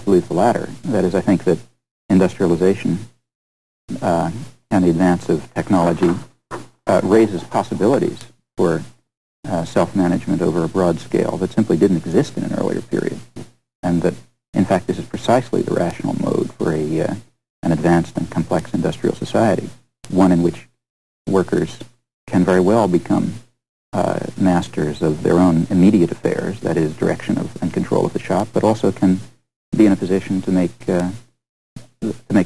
believe the latter. That is, I think that industrialization and the advance of technology raises possibilities for self-management over a broad scale that simply didn't exist in an earlier period, and that, in fact, this is precisely the rational mode for an advanced and complex industrial society, one in which workers can very well become masters of their own immediate affairs, that is, direction of and control of the shop, but also can be in a position to make the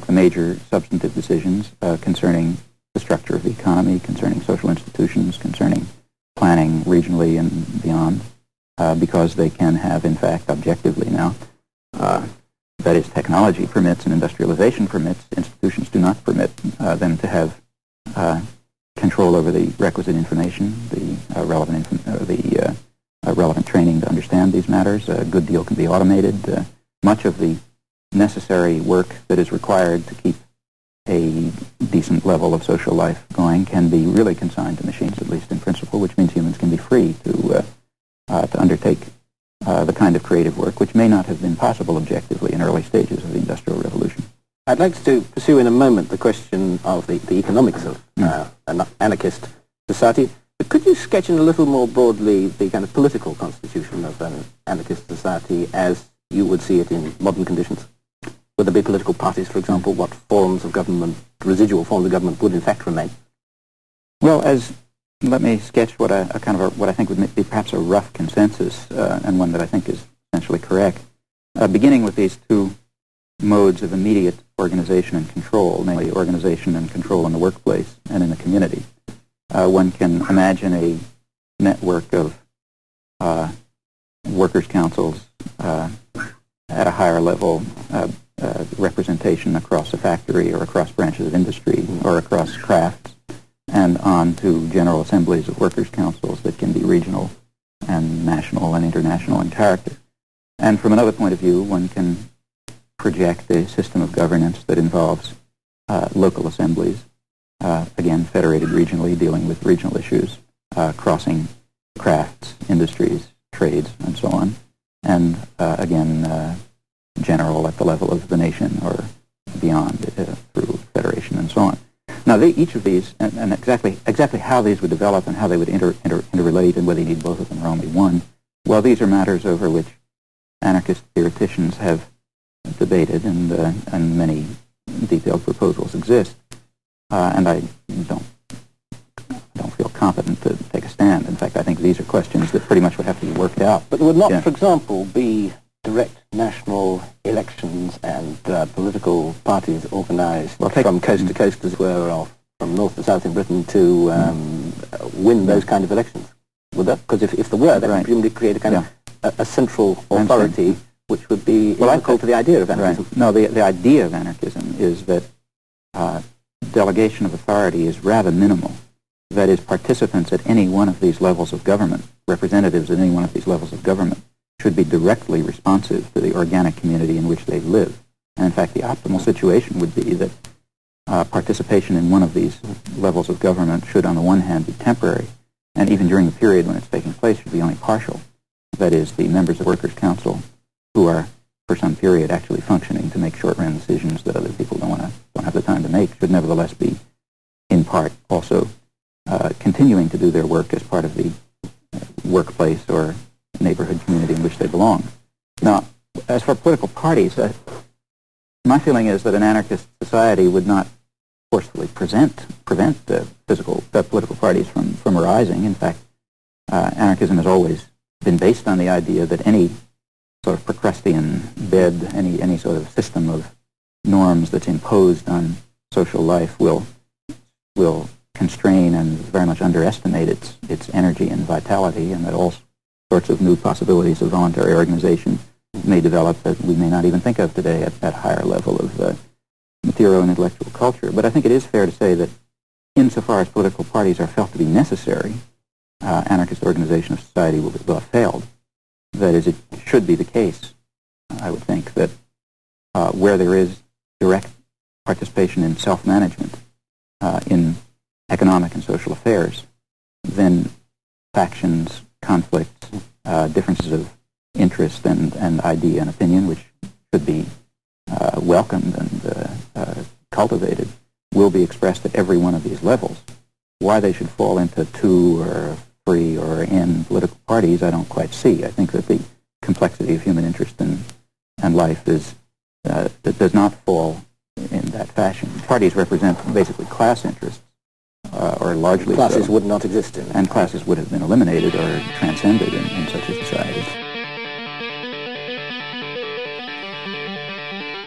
major substantive decisions concerning the structure of the economy, concerning social institutions, concerning planning regionally and beyond, because they can have, in fact, objectively now, that is, technology permits and industrialization permits, institutions do not permit them to have control over the requisite information, the relevant training to understand these matters. A good deal can be automated. Much of the necessary work that is required to keep a decent level of social life going can be really consigned to machines, at least in principle, which means humans can be free to undertake the kind of creative work which may not have been possible objectively in early stages of the Industrial Revolution. I'd like to pursue in a moment the question of the economics of an anarchist society. But could you sketch in a little more broadly the kind of political constitution of an anarchist society as you would see it in modern conditions? Would there be political parties, for example? What forms of government, residual forms of government, would in fact remain? Well, let me sketch what I think would be perhaps a rough consensus, and one that I think is essentially correct. Beginning with these two modes of immediate organization and control, namely organization and control in the workplace and in the community. One can imagine a network of workers' councils at a higher level, representation across a factory or across branches of industry or across crafts, and on to general assemblies of workers' councils that can be regional and national and international in character. And from another point of view, one can project a system of governance that involves local assemblies, again, federated regionally, dealing with regional issues, crossing crafts, industries, trades, and so on, and again, general at the level of the nation or beyond through federation and so on. Now, each of these, and exactly how these would develop and how they would interrelate and whether you need both of them or only one, well, these are matters over which anarchist theoreticians have debated, and many detailed proposals exist, and I don't feel competent to take a stand. In fact, I think these are questions that pretty much would have to be worked out. But there would not, for example, be direct national elections and political parties organized from coast to coast, as it were, or from north to south in Britain to win those kind of elections? Would that? Because if there were, that would presumably create a kind of a central authority, which would be integral to the idea of anarchism. Right. No, the idea of anarchism is that delegation of authority is rather minimal. That is, participants at any one of these levels of government, representatives at any one of these levels of government, should be directly responsive to the organic community in which they live. And in fact, the optimal situation would be that participation in one of these levels of government should, on the one hand, be temporary, and even during the period when it's taking place, should be only partial. That is, the members of Workers' Council who are, for some period, actually functioning to make short-run decisions that other people don't have the time to make, should nevertheless be, in part, also continuing to do their work as part of the workplace or neighborhood community in which they belong. Now, as for political parties, my feeling is that an anarchist society would not forcefully prevent the political parties from arising. In fact, anarchism has always been based on the idea that any sort of Procrustean bed, any sort of system of norms that's imposed on social life will constrain and very much underestimate its energy and vitality, and that all sorts of new possibilities of voluntary organization may develop that we may not even think of today at that higher level of material and intellectual culture. But I think it is fair to say that insofar as political parties are felt to be necessary, anarchist organization of society will have failed. That is, it should be the case, I would think, that where there is direct participation in self-management in economic and social affairs, then factions, conflicts, differences of interest and idea and opinion, which could be welcomed and cultivated will be expressed at every one of these levels. Why they should fall into 2 or 3 or N political parties, I don't quite see. I think that the complexity of human interest and life is that does not fall in that fashion. Parties represent basically class interests, or largely classes so. would not exist in. And classes would have been eliminated or transcended in such a society.